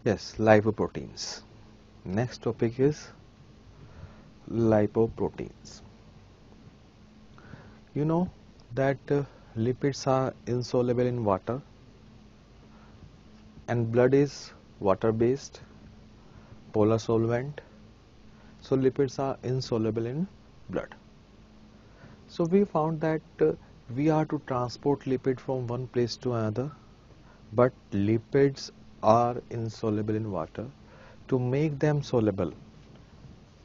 Yes, lipoproteins. Next topic is lipoproteins. You know that lipids are insoluble in water and blood is water based, polar solvent. So lipids are insoluble in blood. So we found that we are to transport lipid from one place to another, but lipids are insoluble in water. To make them soluble,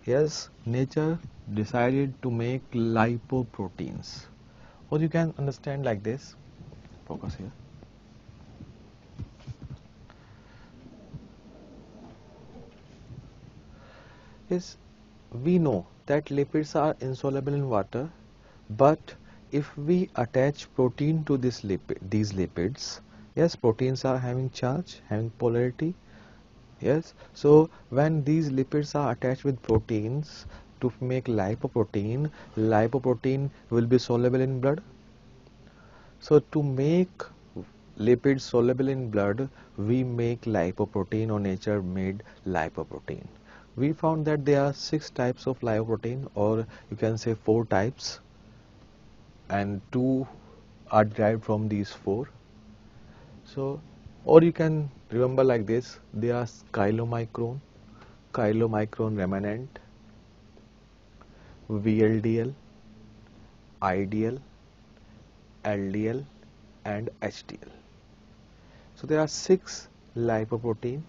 yes, nature decided to make lipoproteins. Or you can understand like this. Focus here. Yes, we know that lipids are insoluble in water, but if we attach protein to these lipids, yes, proteins are having charge, having polarity. Yes, so when these lipids are attached with proteins to make lipoprotein, lipoprotein will be soluble in blood. So to make lipids soluble in blood, we make lipoprotein, or nature made lipoprotein. We found that there are 6 types of lipoprotein, or you can say 4 types, and 2 are derived from these 4. So, or you can remember like this: there are chylomicron remanent, VLDL, IDL, LDL, and HDL. So there are 6 lipoprotein.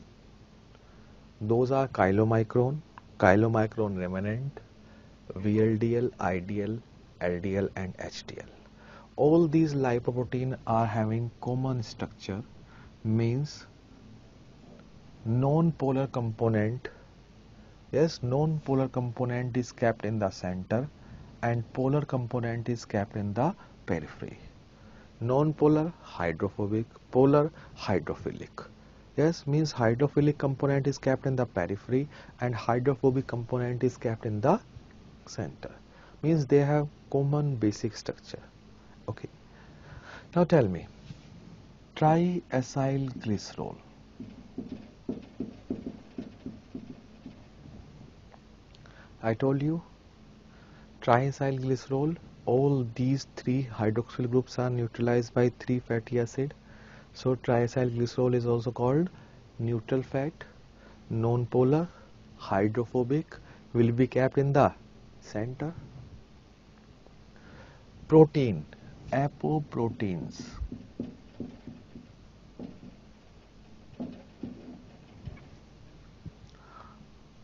Those are chylomicron remanent, VLDL, IDL, LDL, and HDL. All these lipoprotein are having common structure, means non-polar component. Yes, non-polar component is kept in the center and polar component is kept in the periphery. Non-polar hydrophobic, polar hydrophilic. Yes, means hydrophilic component is kept in the periphery and hydrophobic component is kept in the center. Means they have common basic structure. Okay. Now tell me, triacylglycerol. I told you triacylglycerol, all these 3 hydroxyl groups are neutralized by 3 fatty acid. So triacylglycerol is also called neutral fat, non-polar, hydrophobic, will be kept in the center. Protein, apoproteins.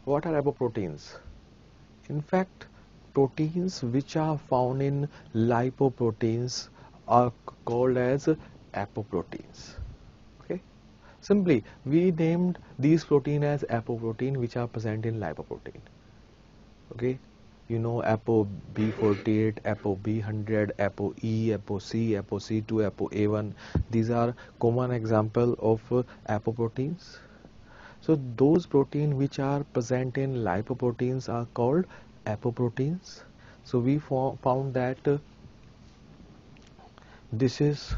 What are apoproteins? In fact, proteins which are found in lipoproteins are called as apoproteins. Okay. Simply, we named these protein as apoprotein which are present in lipoprotein. Okay. You know Apo B48, Apo B100, Apo E, Apo C, Apo C2, Apo A1. These are common example of apoproteins. So those protein which are present in lipoproteins are called apoproteins. So we found that this is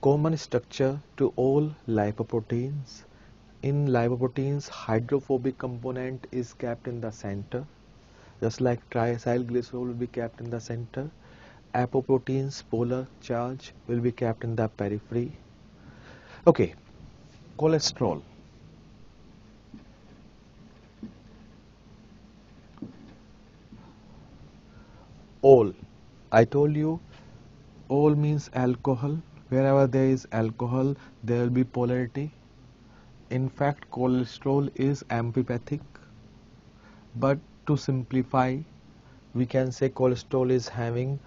common structure to all lipoproteins. In lipoproteins, hydrophobic component is kept in the center, just like triacylglycerol will be kept in the center. Apoproteins, polar charge, will be kept in the periphery. Okay, cholesterol. All. I told you, all means alcohol. Wherever there is alcohol, there will be polarity. In fact, cholesterol is amphipathic. But to simplify, we can say cholesterol is having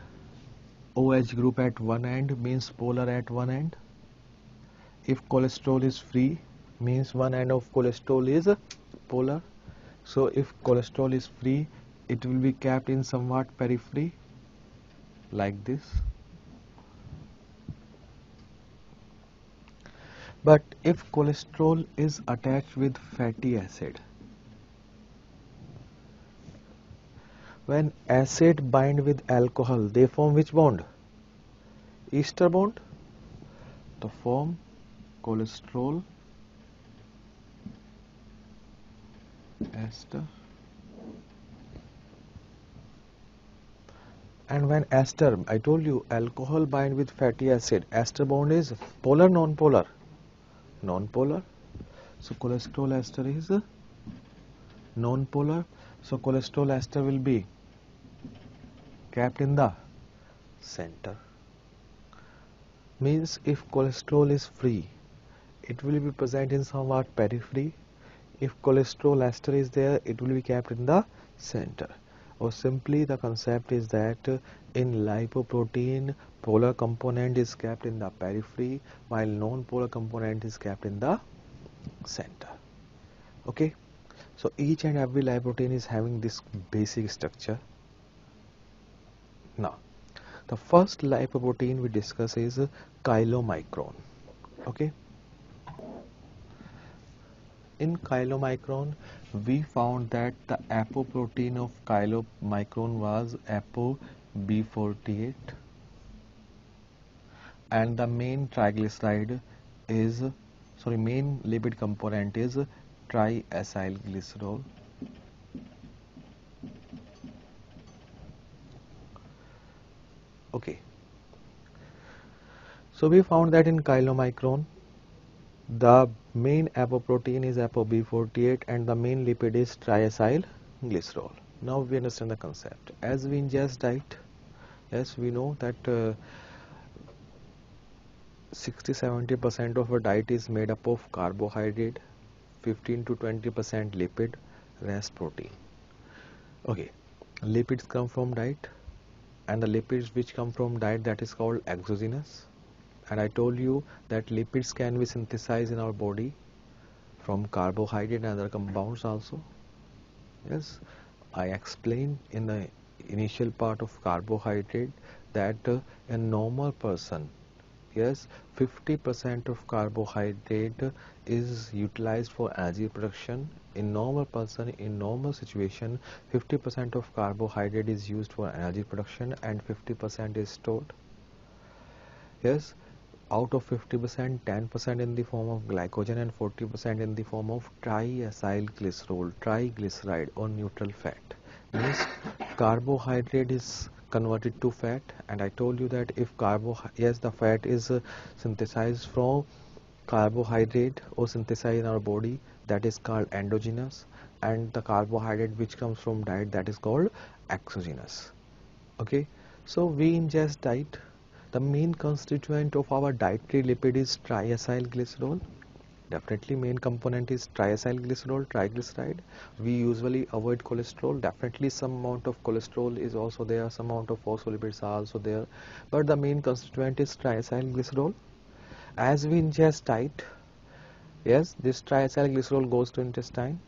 OH group at one end, means polar at one end. If cholesterol is free, means one end of cholesterol is polar. So if cholesterol is free, it will be kept in somewhat periphery, like this. But if cholesterol is attached with fatty acid, when acid bind with alcohol, they form which bond? Ester bond. To form cholesterol ester. And when ester, I told you alcohol bind with fatty acid, ester bond is polar, non-polar? Non-polar. So cholesterol ester is non-polar. So cholesterol ester will be kept in the center. Means if cholesterol is free, it will be present in somewhat periphery. If cholesterol ester is there, it will be kept in the center. Or simply the concept is that in lipoprotein, polar component is kept in the periphery while non-polar component is kept in the center. Okay, so each and every lipoprotein is having this basic structure. Now the first lipoprotein we discuss is chylomicron. Okay, in chylomicron we found that the apoprotein of chylomicron was ApoB48 and the main triglyceride is main lipid component is triacylglycerol. Okay, so we found that in chylomicron the main apoprotein is ApoB48 and the main lipid is triacylglycerol. Now we understand the concept. As we ingest diet, yes, we know that 60-70% of our diet is made up of carbohydrate, 15 to 20% lipid, rest protein. Okay, lipids come from diet, and the lipids which come from diet, that is called exogenous. And I told you that lipids can be synthesized in our body from carbohydrate and other compounds also. Yes, I explained in the initial part of carbohydrate that a normal person, yes, 50% of carbohydrate is utilized for energy production. In normal person, in normal situation, 50% of carbohydrate is used for energy production and 50% is stored. Yes, out of 50%, 10% in the form of glycogen and 40% in the form of triacylglycerol, triglyceride or neutral fat. Means carbohydrate is converted to fat, and I told you that if the fat is synthesized from carbohydrate or synthesized in our body, that is called endogenous, and the carbohydrate which comes from diet, that is called exogenous. Okay, so we ingest diet. The main constituent of our dietary lipid is triacylglycerol. Definitely main component is triacylglycerol, triglyceride. We usually avoid cholesterol. Definitely some amount of cholesterol is also there, some amount of phospholipids are also there, but the main constituent is triacylglycerol. As we ingest diet, yes, this triacylglycerol goes to intestine.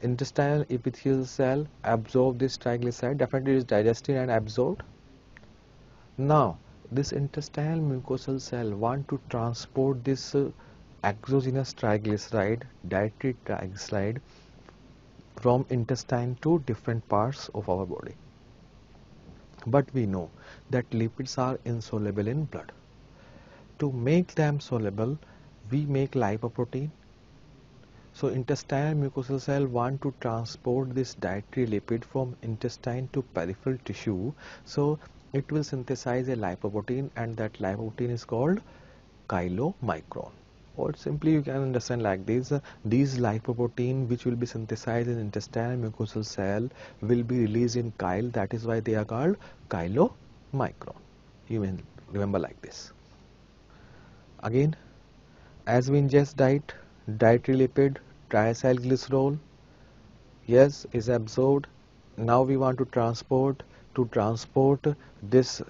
Intestinal epithelial cell absorb this triglyceride. Definitely it is digested and absorbed. Now this intestinal mucosal cell want to transport this exogenous triglyceride, dietary triglyceride, from intestine to different parts of our body. But we know that lipids are insoluble in blood. To make them soluble, we make lipoprotein. So intestinal mucosal cell want to transport this dietary lipid from intestine to peripheral tissue. So it will synthesize a lipoprotein, and that lipoprotein is called chylomicron. Or simply you can understand like this, these lipoprotein which will be synthesized in intestinal mucosal cell will be released in chyle, that is why they are called chylomicron. You may remember like this. Again, as we ingest dietary lipid, triacylglycerol, yes, is absorbed. Now we want to transport this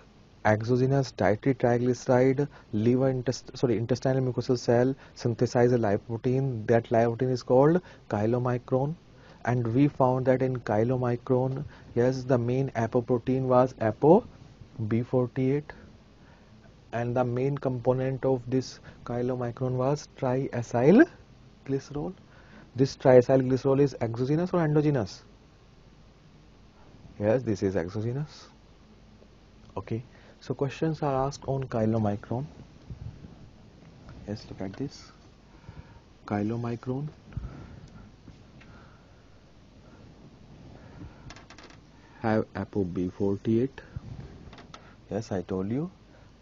exogenous dietary triglyceride, intestinal mucosal cell synthesize a lipoprotein. That lipoprotein is called chylomicron, and we found that in chylomicron, yes, the main apoprotein was ApoB48, and the main component of this chylomicron was triacylglycerol. This triacylglycerol is exogenous or endogenous? Yes, this is exogenous. Okay, so questions are asked on chylomicron. Let's look at this. Chylomicron. have ApoB48. Yes, I told you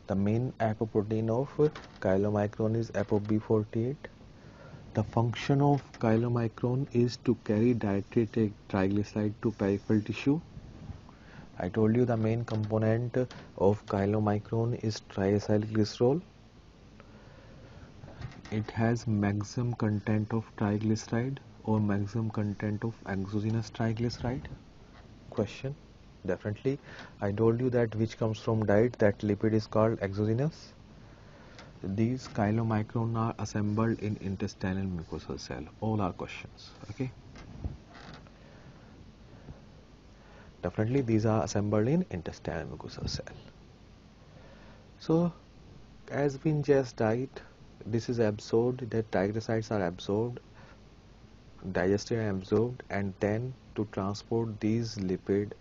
the main apoprotein of chylomicron is ApoB48. The function of chylomicron is to carry dietary triglyceride to peripheral tissue. I told you the main component of chylomicron is triacylglycerol. It has maximum content of triglyceride or maximum content of exogenous triglyceride. Question. Definitely. I told you that which comes from diet, that lipid is called exogenous. These chylomicron are assembled in intestinal mucosal cell. All are questions. Okay. Definitely these are assembled in intestinal mucosal cell. So as we ingest diet, this is absorbed, the triglycerides are absorbed, digested and absorbed, and then to transport these lipid,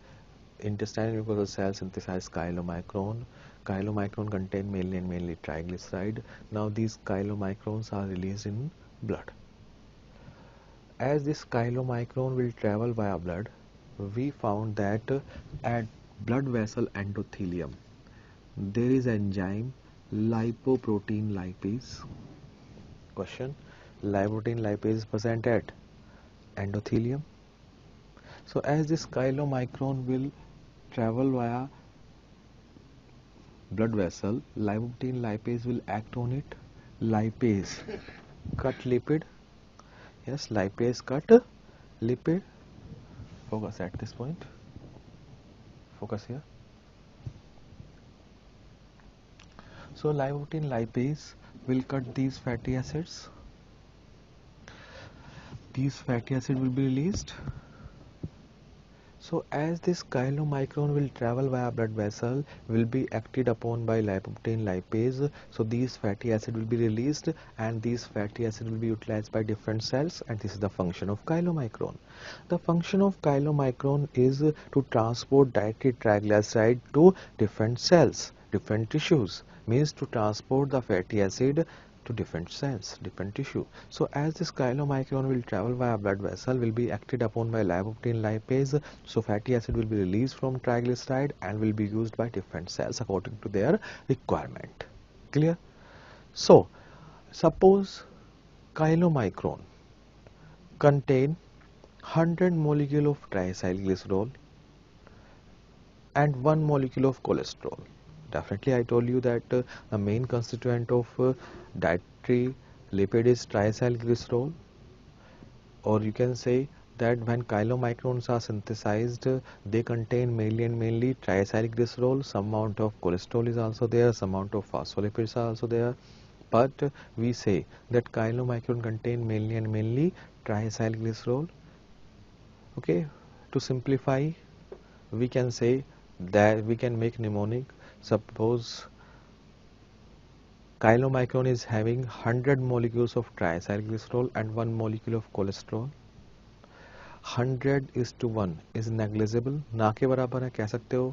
intestinal mucosal cells synthesize chylomicron. Chylomicron contain mainly triglyceride. Now these chylomicrons are released in blood. As this chylomicron will travel via blood, we found that at blood vessel endothelium there is enzyme lipoprotein lipase. Question. Lipoprotein lipase is present at endothelium. So as this chylomicron will travel via blood vessel, lipoprotein lipase will act on it. Lipase cut lipid. Yes, lipase cut lipid. Focus at this point. Focus here. So lipoprotein lipase will cut these fatty acids. These fatty acids will be released. So as this chylomicron will travel via blood vessel, will be acted upon by lipoprotein lipase. So these fatty acids will be released, and these fatty acids will be utilized by different cells, and this is the function of chylomicron. The function of chylomicron is to transport dietary triglyceride to different cells, different tissues, means to transport the fatty acid to different cells, different tissue. So as this chylomicron will travel via blood vessel, will be acted upon by lipoprotein lipase, so fatty acid will be released from triglyceride and will be used by different cells according to their requirement. Clear? So suppose chylomicron contain 100 molecule of triacylglycerol and 1 molecule of cholesterol. Definitely I told you that the main constituent of dietary lipid is triacylglycerol, or you can say that when chylomicrons are synthesized, they contain mainly triacylglycerol. Some amount of cholesterol is also there, some amount of phospholipids are also there, but we say that chylomicron contain mainly triacylglycerol. Okay, to simplify, we can say that we can make mnemonic. Suppose chylomicron is having 100 molecules of triacylglycerol and 1 molecule of cholesterol. 100:1 is negligible, ना के बराबर है. कह सकते हो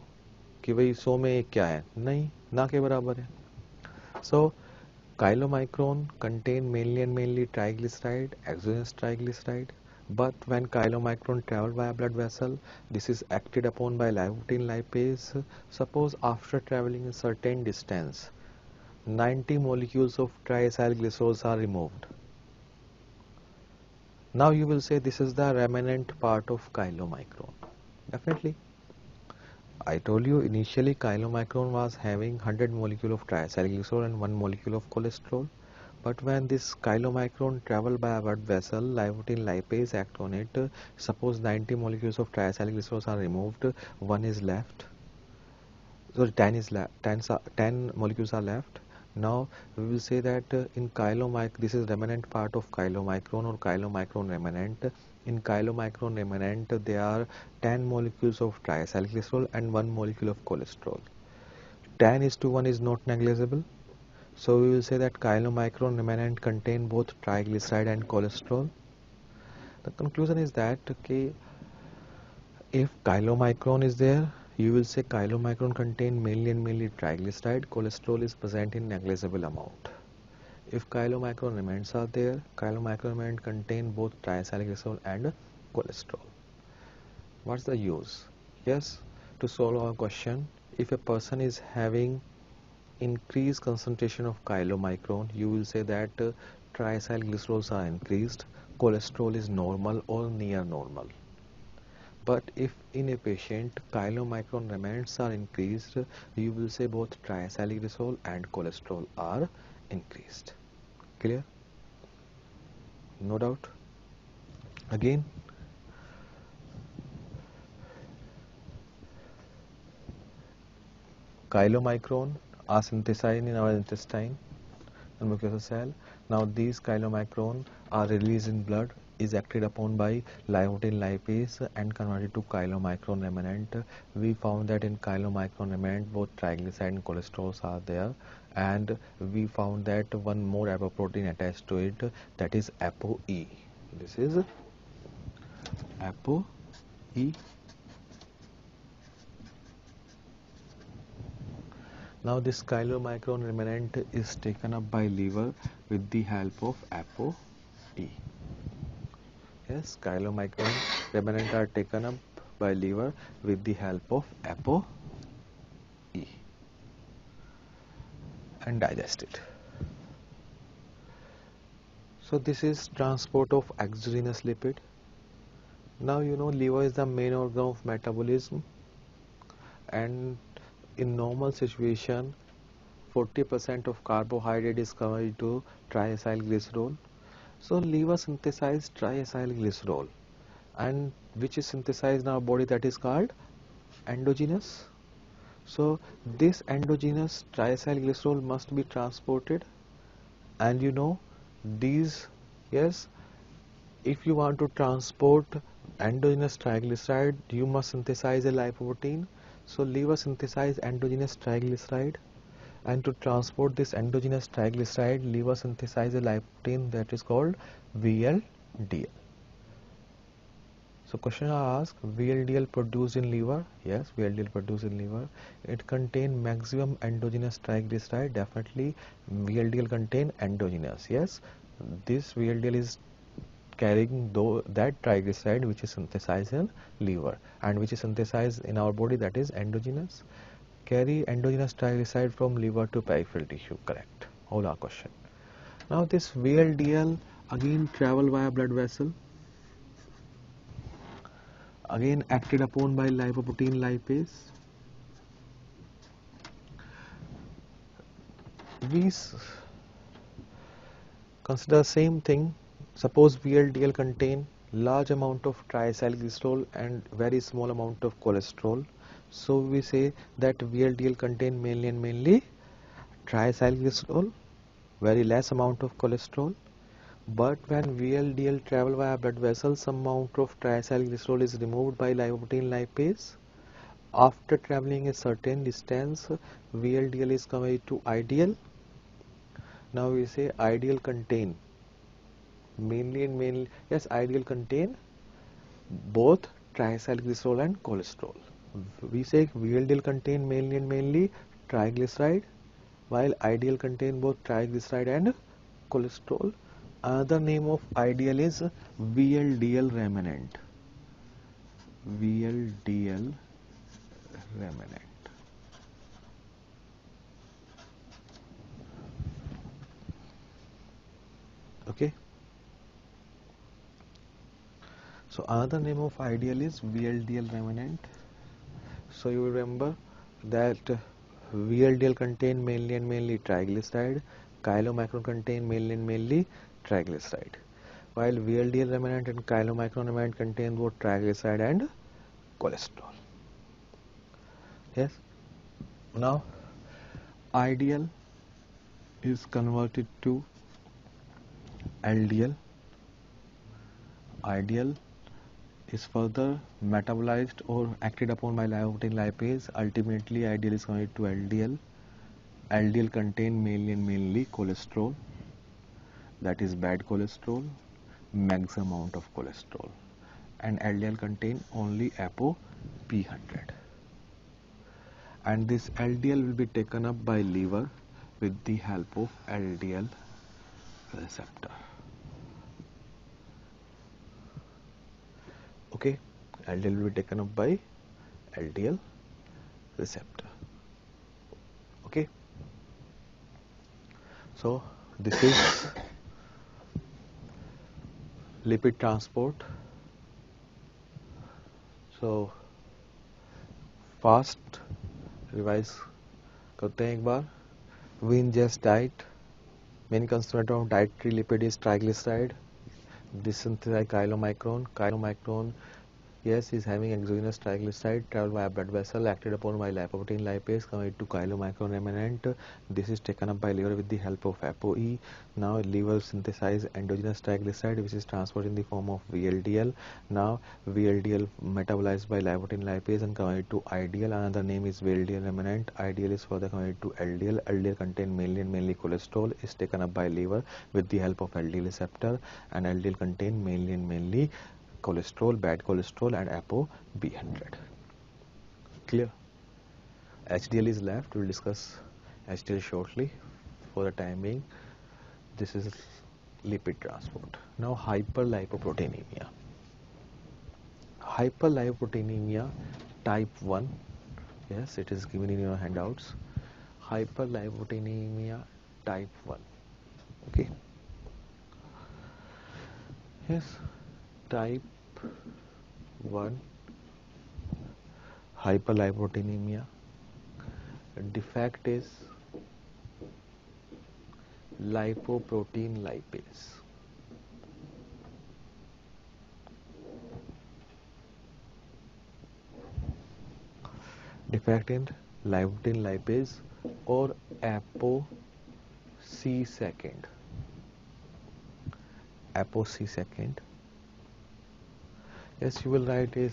कि भाई 100 में एक क्या है, नहीं, ना के बराबर है. So chylomicron contain mainly triglyceride, exogenous triglyceride, but when chylomicron travel via blood vessel, this is acted upon by lipoprotein lipase. Suppose after traveling a certain distance, 90 molecules of triacylglycerols are removed. Now you will say this is the remnant part of chylomicron. Definitely. I told you initially chylomicron was having 100 molecule of triacylglycerol and 1 molecule of cholesterol. But when this chylomicron travel by a blood vessel, lipoprotein lipase act on it. Suppose 90 molecules of triacylglycerols are removed, 1 is left. So 10 is left. 10 molecules are left. Now we will say that in chylomicron, this is remnant part of chylomicron or chylomicron remnant. In chylomicron remnant, there are 10 molecules of triacylglycerol and 1 molecule of cholesterol. 10:1 is not negligible. So we will say that chylomicron remnant contain both triglyceride and cholesterol. The conclusion is that okay, if chylomicron is there, you will say chylomicron contain mainly triglyceride, cholesterol is present in negligible amount. If chylomicron remnants are there, chylomicron remnant contain both triacylglycerol and cholesterol. What's the use? Yes, to solve our question, if a person is having increased concentration of chylomicron, you will say that triacylglycerols are increased, cholesterol is normal or near normal. But if in a patient chylomicron remnants are increased, you will say both triacylglycerol and cholesterol are increased. Clear? No doubt. Again, chylomicron are synthesized in our intestine and mucosa cell. Now these chylomicron are released in blood, is acted upon by lyotin lipase and converted to chylomicron remnant. We found that in chylomicron remnant both triglyceride and cholesterols are there, and we found that one more apoprotein attached to it, that is ApoE. This is ApoE. Now this chylomicron remnant is taken up by liver with the help of ApoE. Yes, chylomicron remnant are taken up by liver with the help of ApoE and digested. So this is transport of exogenous lipid. Now you know liver is the main organ of metabolism, and in normal situation 40% of carbohydrate is converted to triacylglycerol. So liver synthesizes triacylglycerol, and which is synthesized in our body, that is called endogenous. So this endogenous triacylglycerol must be transported, and you know these, yes, if you want to transport endogenous triglyceride, you must synthesize a lipoprotein. So liver synthesize endogenous triglyceride, and to transport this endogenous triglyceride, liver synthesize a lipoprotein that is called VLDL. So question I ask, VLDL produced in liver? Yes, VLDL produced in liver. It contain maximum endogenous triglyceride. Definitely VLDL contain endogenous. Yes, this VLDL is carrying that triglyceride which is synthesized in liver and which is synthesized in our body, that is endogenous. Carry endogenous triglyceride from liver to peripheral tissue. Correct. All our question. Now this VLDL again travel via blood vessel, again acted upon by lipoprotein lipase. We consider same thing. Suppose VLDL contain large amount of triacylglycerol and very small amount of cholesterol. So we say that VLDL contain mainly triacylglycerol, very less amount of cholesterol. But when VLDL travel via blood vessels, some amount of triacylglycerol is removed by lipoprotein lipase. After traveling a certain distance, VLDL is converted to IDL. Now we say IDL contain mainly, yes, IDL contain both triacylglycerol and cholesterol. We say VLDL contain mainly triglyceride, while IDL contain both triglyceride and cholesterol. Another name of IDL is VLDL remnant. VLDL remnant. Okay. So another name of IDL is VLDL remnant. So you remember that VLDL contain mainly triglyceride, chylomicron contain mainly triglyceride, while VLDL remnant and chylomicron remnant contain both triglyceride and cholesterol. Yes. Now IDL is converted to LDL. IDL is further metabolized or acted upon by lipoprotein lipase. Ultimately, IDL is converted to LDL. LDL contain mainly cholesterol, that is bad cholesterol, maximum amount of cholesterol, and LDL contain only ApoB100. And this LDL will be taken up by liver with the help of LDL receptor. Okay, LDL will be taken up by LDL receptor. Okay, so this is lipid transport. So fast revise करते हैं एक बार. We ingest diet. Main constituent of dietary lipid is triglyceride. Desynthesized chylomicron. Chylomicron, yes, is having exogenous triglyceride travel via blood vessel, acted upon by lipoprotein lipase, converted to chylomicron remnant. This is taken up by liver with the help of ApoE. Now liver synthesize endogenous triglyceride, which is transported in the form of VLDL. Now VLDL metabolized by lipoprotein lipase and converted to IDL. Another name is VLDL remnant. IDL is further converted to LDL. LDL contain mainly cholesterol, is taken up by liver with the help of LDL receptor, and LDL contain mainly cholesterol, bad cholesterol, and ApoB100. Clear? HDL is left. We'll discuss HDL shortly. For the time being, this is lipid transport. Now hyperlipoproteinemia. Hyperlipoproteinemia type 1. Yes, it is given in your handouts. Hyperlipoproteinemia type 1. Okay. Yes, type 1 hyperlipoproteinemia. Defect is lipoprotein lipase. Defect in lipoprotein lipase or ApoC2. ApoC2. Yes, you will write a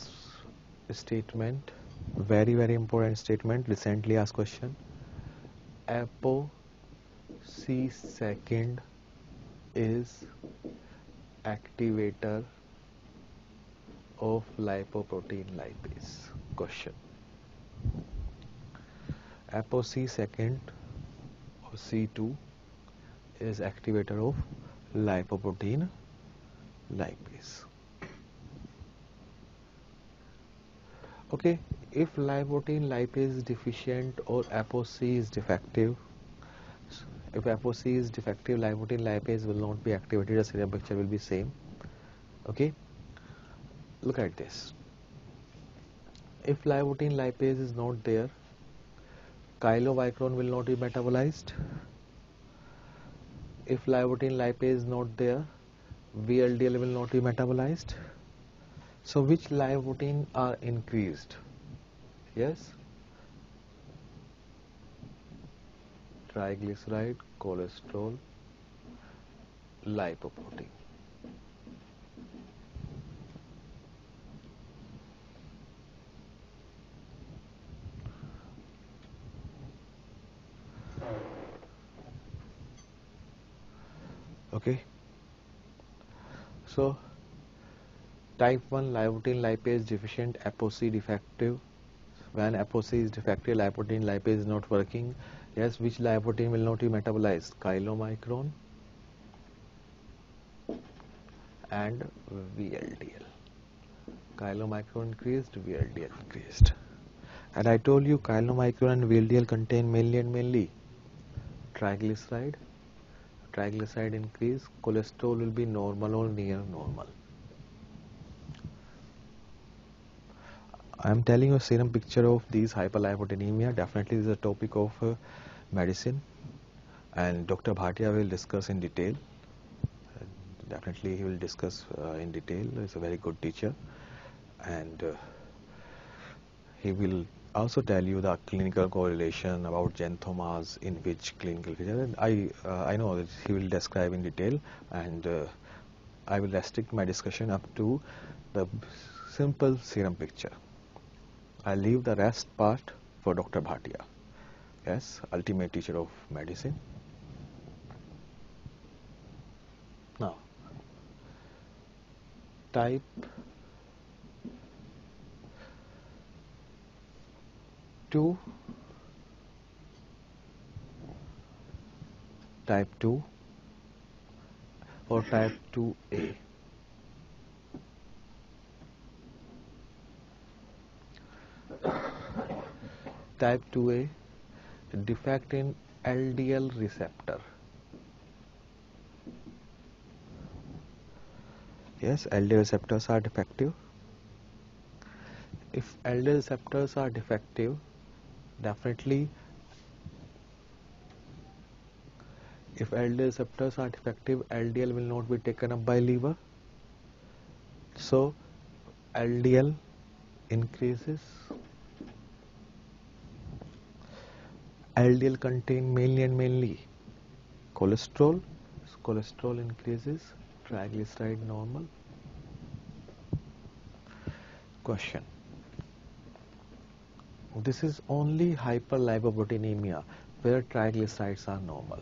statement, very important statement, recently asked question. ApoC2 is activator of lipoprotein lipase. Question. ApoC2 or C2 is activator of lipoprotein lipase. Okay, if lipoprotein lipase is deficient or ApoC is defective, if ApoC is defective, lipoprotein lipase will not be activated, the serum picture will be same. Okay, look at this. If lipoprotein lipase is not there, chylomicron will not be metabolized. If lipoprotein lipase is not there, VLDL will not be metabolized. So which lipoprotein are increased? Yes, triglyceride, cholesterol, lipoprotein. Okay, so type 1 lipoprotein lipase deficient, ApoC defective. When ApoC is defective, lipoprotein lipase is not working. Yes, which lipoprotein will not be metabolized? Chylomicron and VLDL. Chylomicron increased, VLDL increased. And I told you chylomicron and VLDL contain mainly triglyceride. Triglyceride increase, cholesterol will be normal or near normal. I am telling you a serum picture of these hyperlipoproteinemia. Definitely this is a topic of medicine, and Dr. Bhatia will discuss in detail. Definitely he will discuss in detail. He's a very good teacher, and he will also tell you the clinical correlation about xanthomas in which clinical feature. And I know that he will describe in detail, and I will restrict my discussion up to the simple serum picture. I leave the rest part for Dr. Bhatia. Yes, ultimate teacher of medicine. Now, type 2, type 2 or type 2A. type 2A, defect in LDL receptor. Yes, LDL receptors are defective. If LDL receptors are defective, definitely if LDL receptors are defective, LDL will not be taken up by liver. So LDL increases. LDL contain mainly cholesterol. So cholesterol increases, triglyceride normal. Question. This is only hyperlipoproteinemia where triglycerides are normal.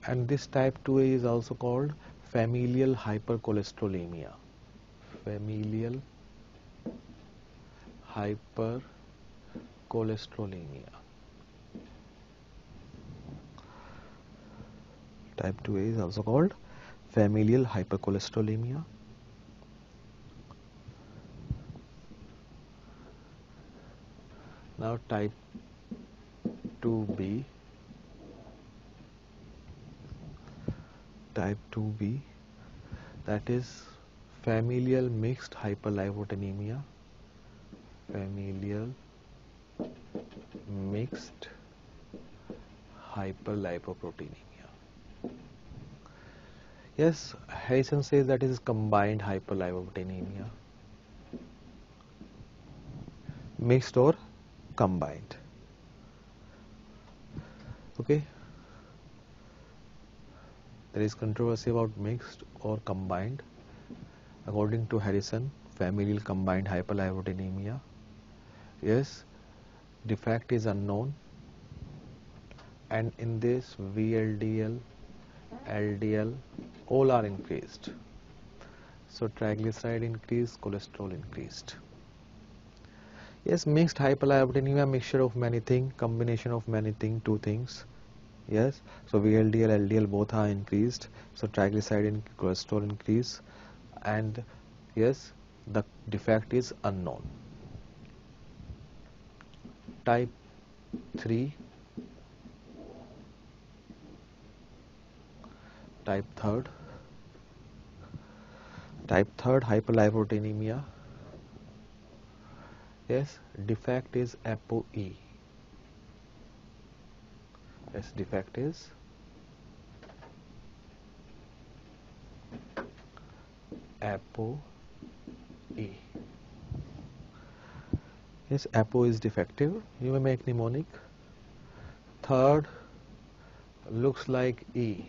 And this type 2A is also called familial hypercholesterolemia. Familial hypercholesterolemia. Type 2A is also called familial hypercholesterolemia. Now type 2B. Type 2B, that is familial mixed hyperlipoproteinemia. Familial mixed hyperlipoproteinemia. Yes, Harrison says that is combined hyperlipoproteinemia. Mixed or combined. Okay. There is controversy about mixed or combined. According to Harrison, familial combined hyperlipoproteinemia. Yes, defect is unknown, and in this VLDL, LDL, all are increased. So triglyceride increased, cholesterol increased. Yes, mixed hyperlipoproteinemia, mixture of many things, combination of many things, two things. Yes, so VLDL, LDL both are increased. So triglyceride and cholesterol increase, and yes, the defect is unknown. Type 3, type 3rd hyperlipoproteinemia. Yes, defect is ApoE. Yes, defect is ApoE. Yes, Apo is defective. You may make mnemonic. Third looks like E.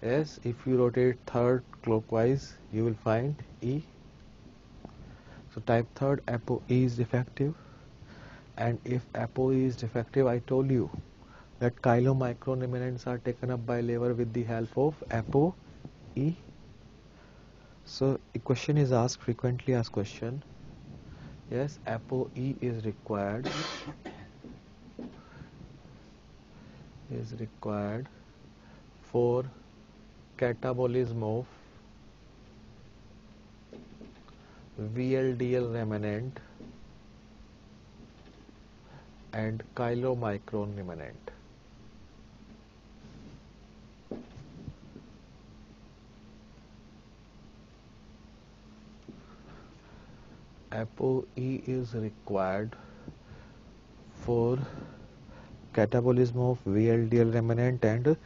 Yes, if you rotate third clockwise, you will find E. So type 3rd ApoE is defective. And if ApoE is defective, I told you that chylomicron remnants are taken up by liver with the help of ApoE. So a question is asked, frequently asked question. Yes, ApoE is required. For catabolism of VLDL remnant and chylomicron remnant. ApoE is required for catabolism of VLDL remnant and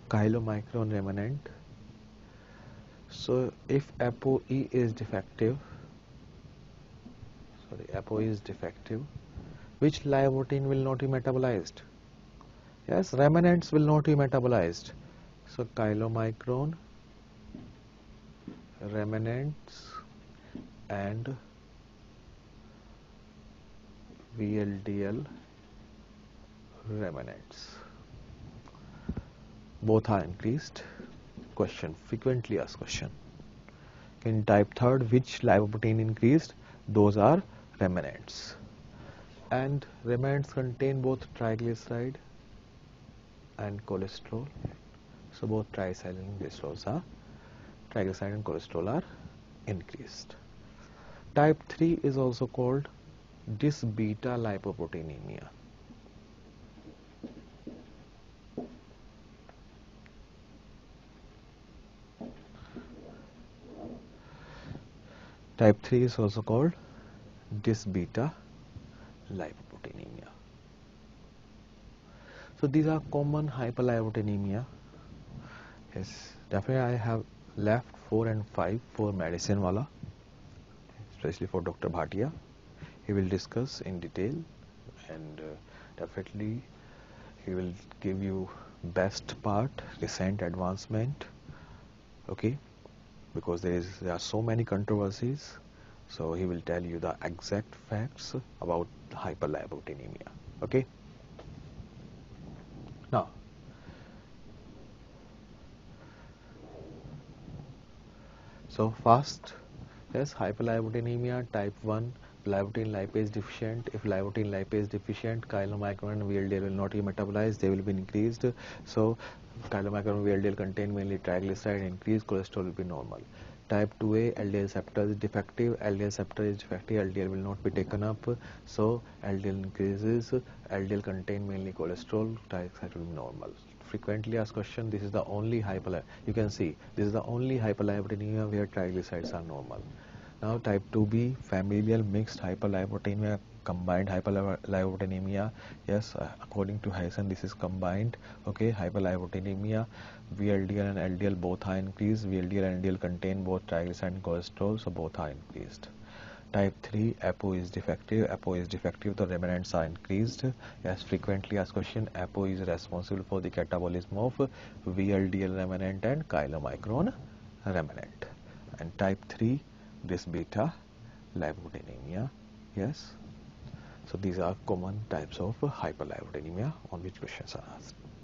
chylomicron remnant. So if ApoE is defective, which lipoprotein will not be metabolized? Yes, remnants will not be metabolized. So chylomicron, remnants and VLDL remnants, both are increased. Question, frequently asked question. In type 3rd, which lipoprotein increased? Those are remnants. And remnants contain both triglyceride and cholesterol. So both triglyceride and cholesterol are increased. Type 3 is also called dysbeta lipoproteinemia. Type 3 is also called dysbeta lipoproteinemia. So these are common hyperlipoproteinemia. Yes, definitely I have left 4 and 5 for medicine wala, especially for Dr. Bhatia. He will discuss in detail, and definitely he will give you best part, recent advancement, okay, because there are so many controversies, so he will tell you the exact facts about hyperlipoproteinemia, okay. Now, so first, yes, hyperlipoproteinemia type 1, lipoprotein lipase deficient. If lipoprotein lipase deficient, chylomicron and VLDL will not be metabolized, they will be increased. So chylomicron and VLDL contain mainly triglyceride, increased cholesterol will be normal. Type 2A, LDL receptor is defective, LDL receptor is defective, LDL will not be taken up, so LDL increases, LDL contain mainly cholesterol, triglyceride will be normal. Frequently asked question, this is the only you can see, this is the only hyperlipoproteinemia where triglycerides are normal. Now type 2B, familial mixed hyperlipoproteinemia, combined hyperlipoproteinemia. Yes, according to Hyson, this is combined, okay, hyperlipoproteinemia. VLDL and LDL both are increased. VLDL and LDL contain both triglyceride and cholesterol, so both are increased. Type 3, APO is defective. APO is defective, the remnants are increased. Yes, frequently asked question, APO is responsible for the catabolism of VLDL remnant and chylomicron remnant. And type 3, dysbeta lipoproteinemia. Yes, so these are common types of hyperlipoproteinemia on which questions are asked.